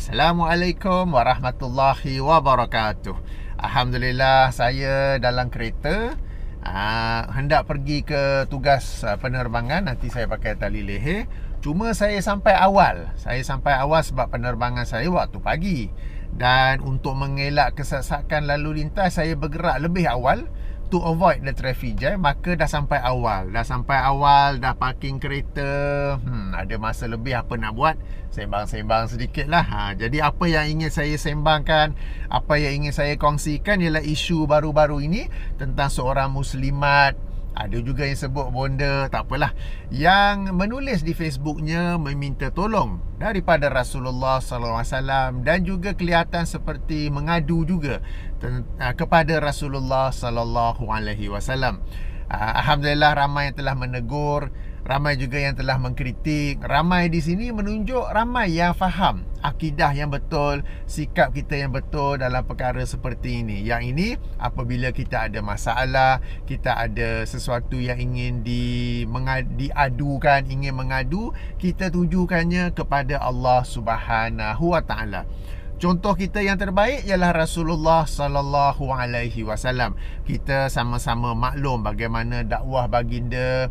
Assalamualaikum warahmatullahi wabarakatuh. Alhamdulillah, saya dalam kereta hendak pergi ke tugas penerbangan. Nanti saya pakai tali leher. Cuma saya sampai awal sebab penerbangan saya waktu pagi. Dan untuk mengelak kesesakan lalu lintas, saya bergerak lebih awal to avoid the traffic jam. Maka dah sampai awal, dah parking kereta. Ada masa lebih, apa nak buat, sembang-sembang sedikit lah. Jadi apa yang ingin saya sembangkan, apa yang ingin saya kongsikan ialah isu baru-baru ini tentang seorang muslimat, ada juga yang sebut bonda, tak apalah, yang menulis di Facebooknya meminta tolong daripada Rasulullah SAW, dan juga kelihatan seperti mengadu juga kepada Rasulullah SAW. Alhamdulillah, ramai yang telah menegur, ramai juga yang telah mengkritik. Ramai di sini menunjuk ramai yang faham akidah yang betul, sikap kita yang betul dalam perkara seperti ini. Yang ini apabila kita ada masalah, kita ada sesuatu yang ingin diadukan, ingin mengadu, kita tujukannya kepada Allah Subhanahu Wa Taala. Contoh kita yang terbaik ialah Rasulullah sallallahu alaihi wasallam. Kita sama-sama maklum bagaimana dakwah baginda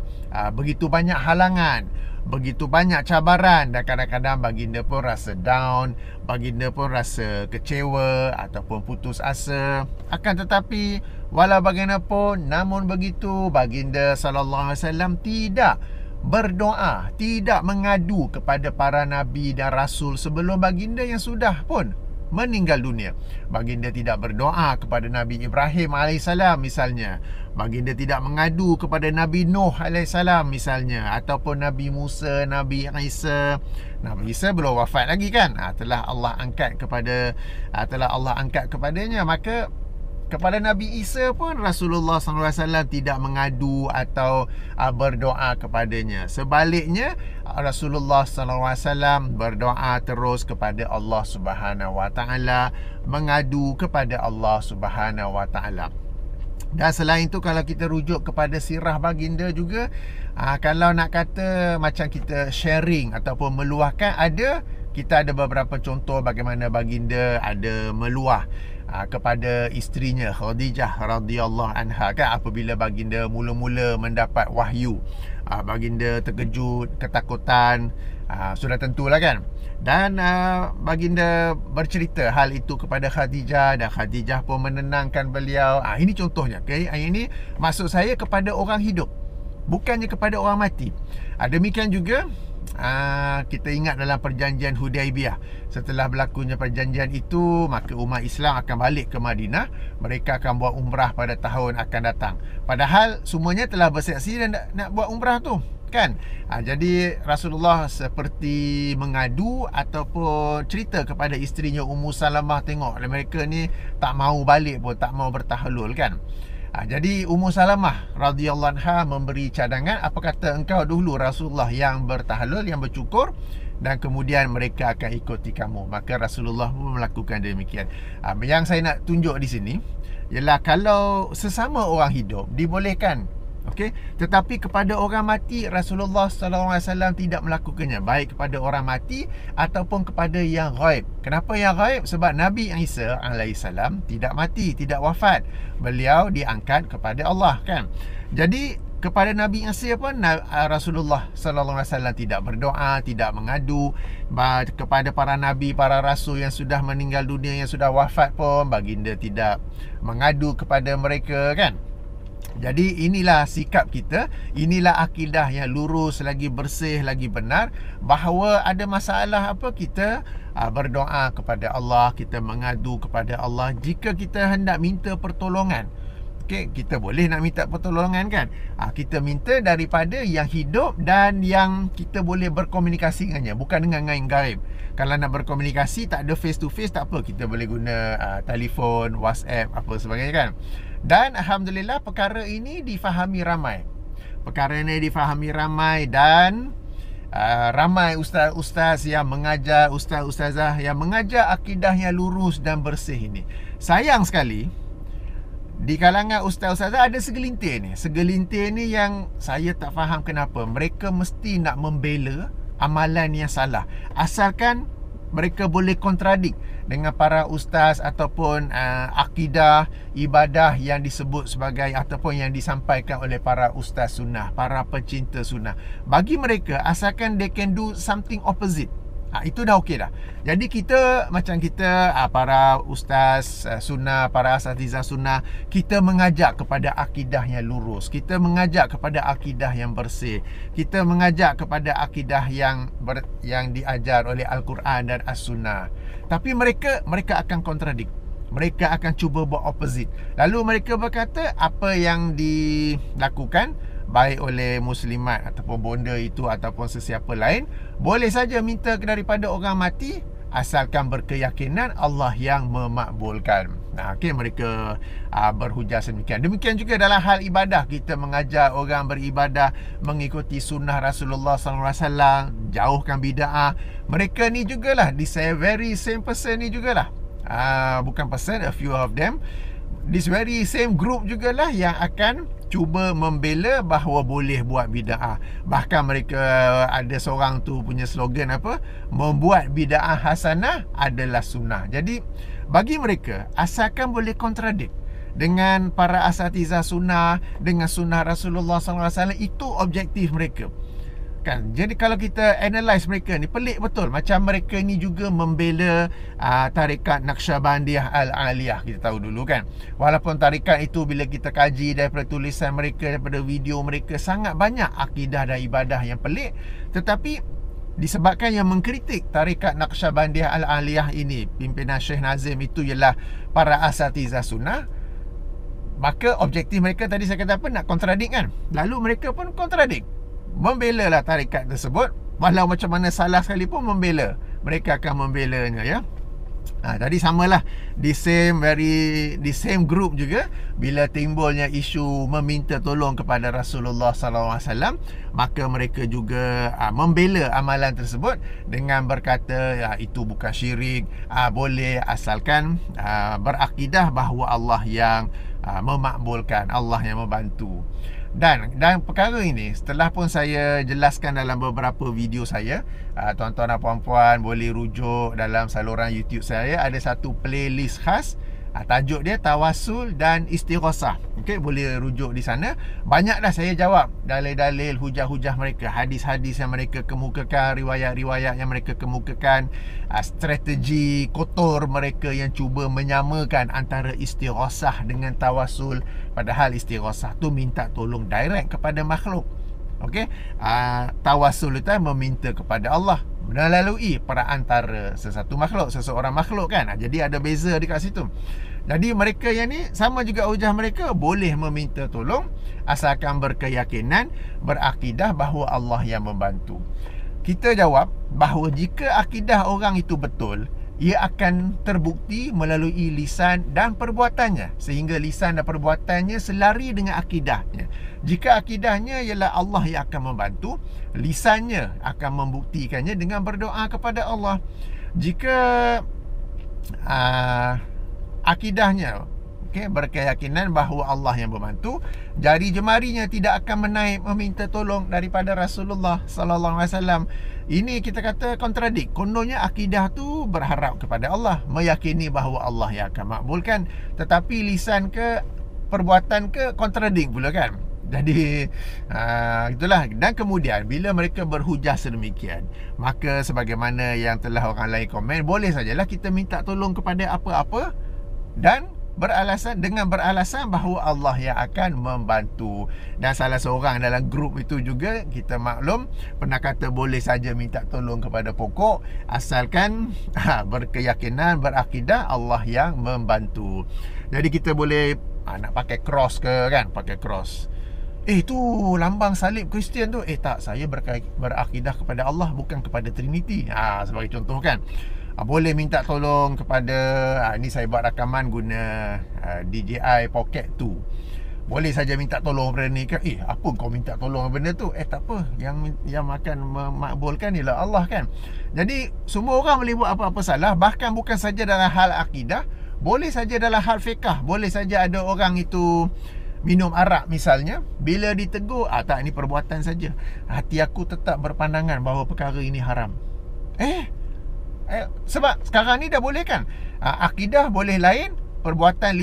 begitu banyak halangan, begitu banyak cabaran, dan kadang-kadang baginda pun rasa down, baginda pun rasa kecewa ataupun putus asa. Akan tetapi walau bagaimanapun, namun begitu, baginda sallallahu alaihi wasallam tidak berdoa, tidak mengadu kepada para nabi dan rasul sebelum baginda yang sudah pun meninggal dunia. Baginda tidak berdoa kepada Nabi Ibrahim AS misalnya. Baginda tidak mengadu kepada Nabi Nuh AS misalnya, ataupun Nabi Musa, Nabi Isa. Nabi Isa belum wafat lagi kan? Telah Allah angkat kepadanya. Maka kepada Nabi Isa pun Rasulullah SAW tidak mengadu atau berdoa kepadanya. Sebaliknya, Rasulullah SAW berdoa terus kepada Allah Subhanahu Wa Taala, mengadu kepada Allah Subhanahu Wa Taala. Dan selain itu, kalau kita rujuk kepada sirah baginda juga, kalau nak kata macam kita sharing ataupun meluahkan, kita ada beberapa contoh bagaimana baginda ada meluah kepada isterinya Khadijah radhiyallahu anha kan, apabila baginda mula-mula mendapat wahyu. Baginda terkejut, ketakutan, sudah tentulah kan. Dan baginda bercerita hal itu kepada Khadijah, dan Khadijah pun menenangkan beliau. Ini contohnya, okay? Ini maksud saya kepada orang hidup, bukannya kepada orang mati. Demikian juga kita ingat dalam perjanjian Hudaibiyah. Setelah berlakunya perjanjian itu, maka umat Islam akan balik ke Madinah. Mereka akan buat umrah pada tahun akan datang. Padahal semuanya telah bersaksi dan nak buat umrah tu kan. Jadi Rasulullah seperti mengadu ataupun cerita kepada isterinya Ummu Salamah, tengok mereka ni tak mau balik pun, tak mau bertahlul kan. Jadi Ummu Salamah radhiyallahu anha memberi cadangan, apa kata engkau dulu Rasulullah yang bertahlul, yang bercukur, dan kemudian mereka akan ikuti kamu. Maka Rasulullah pun melakukan demikian. Yang saya nak tunjuk di sini ialah kalau sesama orang hidup dibolehkan, okey, tetapi kepada orang mati Rasulullah SAW tidak melakukannya, baik kepada orang mati ataupun kepada yang ghaib. Kenapa yang ghaib? Sebab Nabi Isa AS tidak mati, tidak wafat. Beliau diangkat kepada Allah kan. Jadi kepada Nabi Isa pun Rasulullah SAW tidak berdoa, tidak mengadu. Kepada para nabi, para rasul yang sudah meninggal dunia, yang sudah wafat pun baginda tidak mengadu kepada mereka kan. Jadi inilah sikap kita, inilah akidah yang lurus, lagi bersih, lagi benar, bahawa ada masalah apa, kita berdoa kepada Allah, kita mengadu kepada Allah. Jika kita hendak minta pertolongan, okay, kita boleh nak minta pertolongan kan. Kita minta daripada yang hidup dan yang kita boleh berkomunikasi dengannya, bukan dengan yang gaib. Kalau nak berkomunikasi tak ada face to face, tak apa, kita boleh guna telefon, WhatsApp, apa sebagainya kan. Dan Alhamdulillah perkara ini difahami ramai. Dan ramai ustaz-ustaz yang mengajar, ustaz-ustazah yang mengajar akidah yang lurus dan bersih ini. Sayang sekali, di kalangan ustaz-ustazah ada segelintir ni yang saya tak faham kenapa mereka mesti nak membela amalan yang salah, asalkan mereka boleh kontradik dengan para ustaz ataupun akidah ibadah yang disebut sebagai ataupun yang disampaikan oleh para ustaz sunnah, para pecinta sunnah. Bagi mereka, asalkan they can do something opposite, itu dah okey dah. Jadi kita, macam kita para ustaz sunnah, para asatizah sunnah, kita mengajak kepada akidah yang lurus, kita mengajak kepada akidah yang bersih, kita mengajak kepada akidah yang diajar oleh Al-Quran dan As-Sunnah. Tapi mereka akan kontradik, mereka akan cuba buat opposite. Lalu mereka berkata apa yang dilakukan baik oleh muslimat ataupun bonda itu ataupun sesiapa lain, boleh saja minta daripada orang mati asalkan berkeyakinan Allah yang memakbulkan. Mereka berhujah sedemikian. Demikian juga dalam hal ibadah, kita mengajar orang beribadah mengikuti sunnah Rasulullah SAW, jauhkan bid'ah. Mereka ni jugalah, this very same person ni jugalah, bukan person, a few of them, this very same group jugalah yang akan cuba membela bahawa boleh buat bid'ah. Bahkan mereka ada seorang tu punya slogan apa? Membuat bid'ah hasanah adalah sunnah. Jadi bagi mereka, asalkan boleh kontradik dengan para asatizah sunnah, dengan sunnah Rasulullah SAW, itu objektif mereka. Kan? Jadi kalau kita analyse mereka ni, pelik betul. Macam mereka ni juga membela tarikat Naqsyabandiyah Al-Aliyah. Kita tahu dulu kan, walaupun tarikat itu bila kita kaji daripada tulisan mereka, daripada video mereka, sangat banyak akidah dan ibadah yang pelik. Tetapi disebabkan yang mengkritik tarikat Naqsyabandiyah Al-Aliyah ini, pimpinan Syekh Nazim itu ialah para asatizah sunnah, maka objektif mereka tadi saya kata apa? Nak kontradik kan? Lalu mereka pun kontradik, membela lah tarikat tersebut. Walau macam mana salah sekalipun, membela. Mereka akan membelanya, ya. Tadi samalah, the same group juga, bila timbulnya isu meminta tolong kepada Rasulullah SAW, maka mereka juga membela amalan tersebut dengan berkata itu bukan syirik, boleh asalkan berakidah bahawa Allah yang memakbulkan, Allah yang membantu. Dan perkara ini setelah pun saya jelaskan dalam beberapa video saya, tuan-tuan dan puan-puan boleh rujuk dalam saluran YouTube saya, ada satu playlist khas, tajuk dia Tawassul dan Istighosah. Okey, boleh rujuk di sana. Banyak dah saya jawab dalil-dalil, hujah-hujah mereka, hadis-hadis yang mereka kemukakan, riwayat-riwayat yang mereka kemukakan, strategi kotor mereka yang cuba menyamakan antara istighosah dengan tawassul, padahal istighosah tu minta tolong direct kepada makhluk. Okey, tawassul itu meminta kepada Allah melalui perantara sesuatu makhluk, seseorang makhluk kan. Jadi ada beza dekat situ. Jadi mereka yang ni sama juga hujah mereka, boleh meminta tolong asalkan berkeyakinan, berakidah bahawa Allah yang membantu. Kita jawab bahawa jika akidah orang itu betul, ia akan terbukti melalui lisan dan perbuatannya, sehingga lisan dan perbuatannya selari dengan akidahnya. Jika akidahnya ialah Allah yang akan membantu, lisannya akan membuktikannya dengan berdoa kepada Allah. Jika akidahnya berkeyakinan bahawa Allah yang membantu, jari jemarinya tidak akan menaik meminta tolong daripada Rasulullah sallallahu alaihi wasallam. Ini kita kata kontradik. Kononnya akidah tu berharap kepada Allah, meyakini bahawa Allah yang akan makbulkan, tetapi lisan ke perbuatan ke kontradik pula kan. Jadi itulah. Dan kemudian bila mereka berhujah sedemikian, maka sebagaimana yang telah orang lain komen, boleh sajalah kita minta tolong kepada apa-apa dan dengan beralasan bahawa Allah yang akan membantu. Dan salah seorang dalam grup itu juga, kita maklum, pernah kata boleh saja minta tolong kepada pokok asalkan berkeyakinan, berakidah Allah yang membantu. Jadi kita boleh nak pakai cross ke kan, pakai cross. Tu lambang salib Kristian tu. Tak, saya berakidah kepada Allah, bukan kepada Trinity. Sebagai contoh kan. Boleh minta tolong kepada ni saya buat rakaman guna DJI Pocket 2. Boleh saja minta tolong kepada ni kan. Apa kau minta tolong benda tu? Tak apa, yang akan memakbulkan ialah Allah kan. Jadi semua orang boleh buat apa-apa salah, bahkan bukan saja dalam hal akidah, boleh saja dalam hal fiqh. Boleh saja ada orang itu minum arak misalnya, bila ditegur, tak, ini perbuatan saja, hati aku tetap berpandangan bahawa perkara ini haram. Sebab sekarang ni dah boleh kan, akidah boleh lain, perbuatan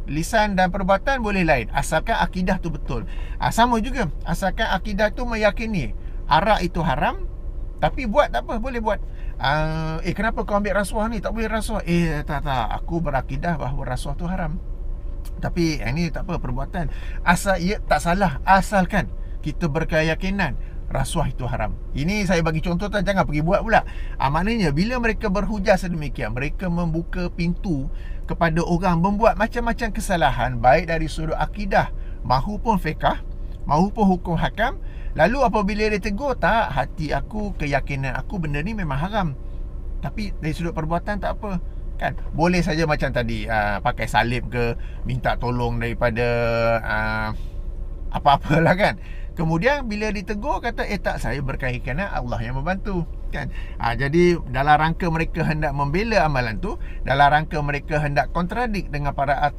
lisan dan perbuatan boleh lain, asalkan akidah tu betul. Sama juga, asalkan akidah tu meyakini arak itu haram, tapi buat tak apa, boleh buat. Kenapa kau ambil rasuah ni? Tak boleh rasuah. Tak, aku berakidah bahawa rasuah tu haram, tapi yang ni tak apa, perbuatan. Asal ia tak salah, asalkan kita berkeyakinan rasuah itu haram. Ini saya bagi contoh, jangan pergi buat pula. Maknanya bila mereka berhujah sedemikian, mereka membuka pintu kepada orang membuat macam-macam kesalahan, baik dari sudut akidah mahupun fiqh, mahupun hukum hakam. Lalu apabila dia tegur, tak, hati aku, keyakinan aku benda ni memang haram, tapi dari sudut perbuatan tak apa, kan? Boleh saja macam tadi, pakai salib ke, minta tolong daripada apa-apalah kan. Kemudian bila ditegur kata, tak, saya berkeyakinan Allah yang membantu, kan? Jadi dalam rangka mereka hendak membela amalan tu, dalam rangka mereka hendak kontradik dengan para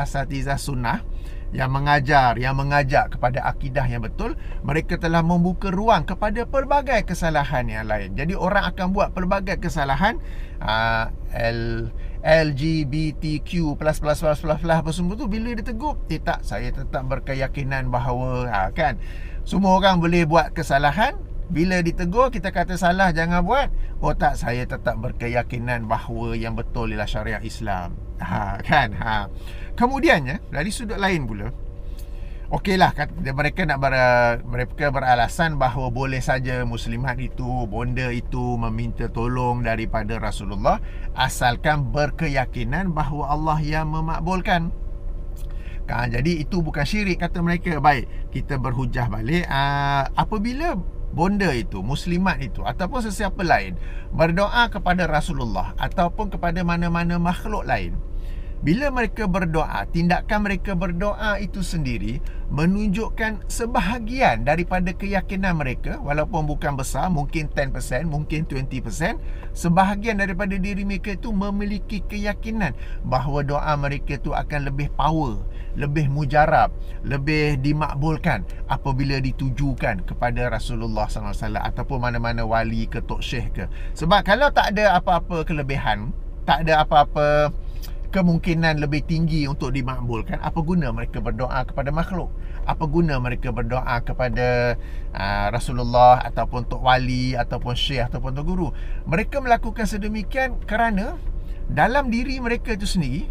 asatizah sunnah yang mengajar, yang mengajak kepada akidah yang betul, mereka telah membuka ruang kepada pelbagai kesalahan yang lain. Jadi orang akan buat pelbagai kesalahan, LGBTQ apa semua tu, bila ditegur, tak, saya tetap berkeyakinan bahawa, kan, semua orang boleh buat kesalahan. Bila ditegur, kita kata salah, jangan buat. Tak, saya tetap berkeyakinan bahawa yang betul ialah syariat Islam. Kan? Kemudiannya, dari sudut lain pula, okeylah, mereka beralasan bahawa boleh saja muslimat itu, bonda itu meminta tolong daripada Rasulullah, asalkan berkeyakinan bahawa Allah yang memakbulkan. Jadi itu bukan syirik, kata mereka. Baik, kita berhujah balik. Apabila bonda itu, muslimat itu, ataupun sesiapa lain berdoa kepada Rasulullah ataupun kepada mana-mana makhluk lain, bila mereka berdoa, tindakan mereka berdoa itu sendiri menunjukkan sebahagian daripada keyakinan mereka, walaupun bukan besar, mungkin 10%, mungkin 20%, sebahagian daripada diri mereka itu memiliki keyakinan bahawa doa mereka itu akan lebih power, lebih mujarab, lebih dimakbulkan apabila ditujukan kepada Rasulullah SAW ataupun mana-mana wali ke tok syekh ke. Sebab kalau tak ada apa-apa kelebihan, tak ada apa-apa kemungkinan lebih tinggi untuk dimakbulkan, apa guna mereka berdoa kepada makhluk? Apa guna mereka berdoa kepada Rasulullah ataupun tok wali ataupun syekh ataupun tok guru? Mereka melakukan sedemikian kerana dalam diri mereka itu sendiri,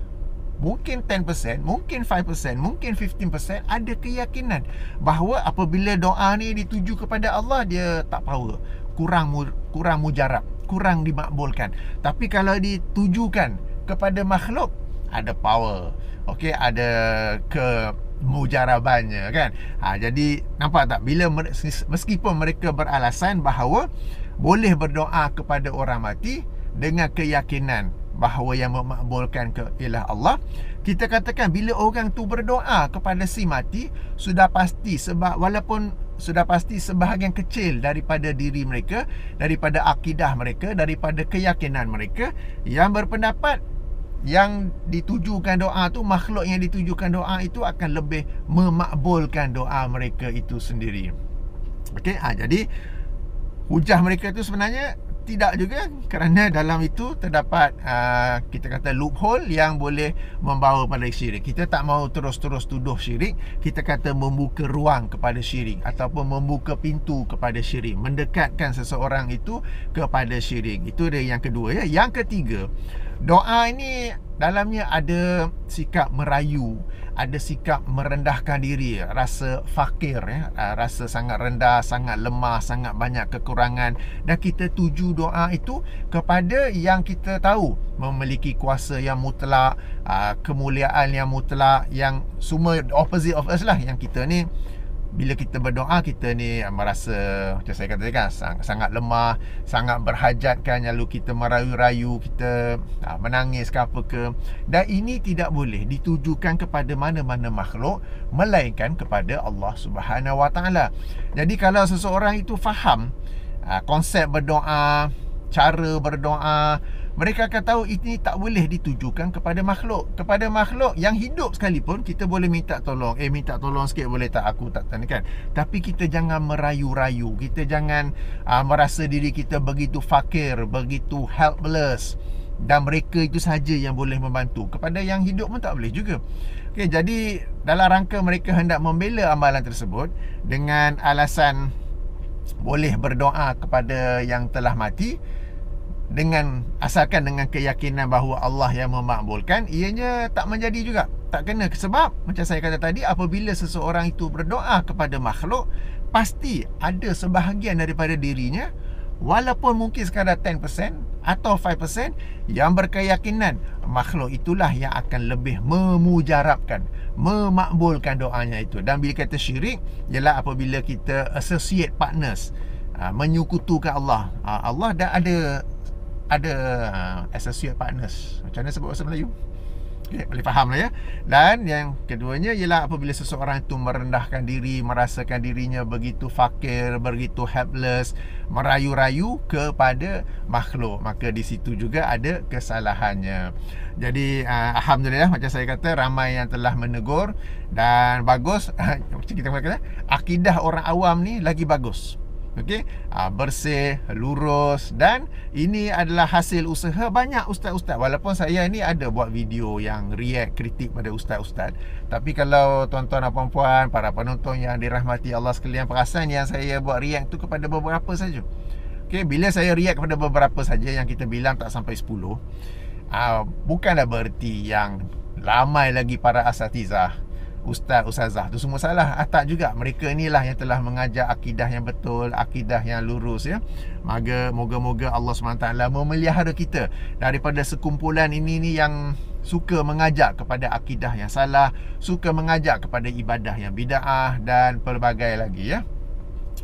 mungkin 10%, mungkin 5%, mungkin 15%, ada keyakinan bahawa apabila doa ni dituju kepada Allah, dia tak power, kurang mujarab, kurang dimakbulkan. Tapi kalau ditujukan kepada makhluk, ada power, okey, ada kemujarabannya, kan? Jadi nampak tak, bila meskipun mereka beralasan bahawa boleh berdoa kepada orang mati dengan keyakinan bahawa yang memakbulkan ialah Allah, kita katakan bila orang tu berdoa kepada si mati, sudah pasti, sebab walaupun sudah pasti sebahagian kecil daripada diri mereka, daripada akidah mereka, daripada keyakinan mereka, yang berpendapat yang ditujukan doa tu, makhluk yang ditujukan doa itu akan lebih memakbulkan doa mereka itu sendiri. Okey, jadi hujah mereka itu sebenarnya tidak juga, kerana dalam itu terdapat kita kata loophole yang boleh membawa pada syirik. Kita tak mahu terus-terus tuduh syirik, kita kata membuka ruang kepada syirik ataupun membuka pintu kepada syirik, mendekatkan seseorang itu kepada syirik. Itu dia yang kedua, ya. Yang ketiga, doa ini dalamnya ada sikap merayu, ada sikap merendahkan diri, rasa fakir, ya, rasa sangat rendah, sangat lemah, sangat banyak kekurangan, dan kita tuju doa itu kepada yang kita tahu memiliki kuasa yang mutlak, kemuliaan yang mutlak, yang semua opposite of us lah. Yang kita ni, bila kita berdoa, kita ni merasa, macam saya katakan, sangat lemah, sangat berhajatkan, lalu kita merayu-rayu, kita menangis ke apa ke. Dan ini tidak boleh ditujukan kepada mana-mana makhluk, melainkan kepada Allah Subhanahu Wa Taala. Jadi kalau seseorang itu faham konsep berdoa, cara berdoa, mereka akan tahu ini tak boleh ditujukan kepada makhluk. Kepada makhluk yang hidup sekalipun kita boleh minta tolong. Minta tolong sikit boleh tak, aku tak tahu kan. Tapi kita jangan merayu-rayu. Kita jangan merasa diri kita begitu fakir, begitu helpless, dan mereka itu sahaja yang boleh membantu. Kepada yang hidup pun tak boleh juga. Okey, jadi dalam rangka mereka hendak membela amalan tersebut dengan alasan boleh berdoa kepada yang telah mati, dengan asalkan dengan keyakinan bahawa Allah yang memakbulkan, ianya tak menjadi juga, tak kena. Sebab macam saya kata tadi, apabila seseorang itu berdoa kepada makhluk, pasti ada sebahagian daripada dirinya, walaupun mungkin sekadar 10% atau 5%, yang berkeyakinan makhluk itulah yang akan lebih memujarabkan, memakbulkan doanya itu. Dan bila kata syirik, ialah apabila kita associate partners, menyekutukan Allah. Allah dah ada associate partners. Macam mana sebut bahasa Melayu? Okay, boleh faham lah ya. Dan yang keduanya ialah apabila seseorang itu merendahkan diri, merasakan dirinya begitu fakir, begitu helpless, merayu-rayu kepada makhluk, maka di situ juga ada kesalahannya. Jadi alhamdulillah, macam saya kata, ramai yang telah menegur, dan bagus. Macam kita kata, akidah orang awam ni lagi bagus. Okey, bersih, lurus, dan ini adalah hasil usaha banyak ustaz-ustaz. Walaupun saya ni ada buat video yang react, kritik pada ustaz-ustaz, tapi kalau tuan-tuan dan puan-puan, para penonton yang dirahmati Allah sekalian, perasan yang saya buat react tu kepada beberapa saja. Okey, bila saya react kepada beberapa saja, yang kita bilang tak sampai 10, bukanlah bererti yang ramai lagi para asatizah, ustaz, ustazah tu semua salah. Tak juga. Mereka inilah yang telah mengajar akidah yang betul, akidah yang lurus ya. Maka moga-moga Allah SWT memelihara kita daripada sekumpulan ini ni yang suka mengajak kepada akidah yang salah, suka mengajak kepada ibadah yang bid'ah, dan pelbagai lagi ya.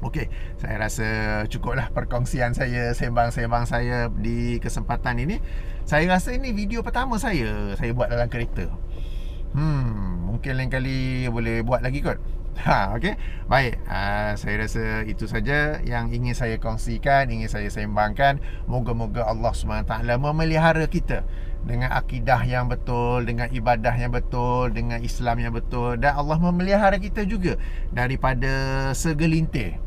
Okey, saya rasa cukuplah perkongsian saya, sembang-sembang saya di kesempatan ini. Saya rasa ini video pertama saya buat dalam kereta. Mungkin lain kali boleh buat lagi kot. Okey. Baik, saya rasa itu saja yang ingin saya kongsikan, ingin saya sembangkan. Moga-moga Allah SWT memelihara kita dengan akidah yang betul, dengan ibadah yang betul, dengan Islam yang betul, dan Allah memelihara kita juga daripada segelintir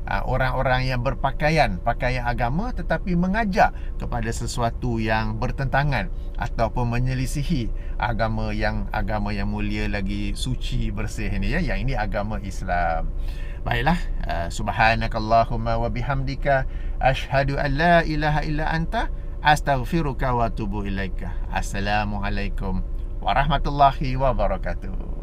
orang-orang yang berpakaian agama tetapi mengajak kepada sesuatu yang bertentangan ataupun menyelisihi agama yang mulia lagi suci, bersih ini ya, yang ini agama Islam. Baiklah, subhanakallahumma wa bihamdika asyhadu an la ilaha illa anta astaghfiruka wa atubu ilaika. Assalamualaikum warahmatullahi wabarakatuh.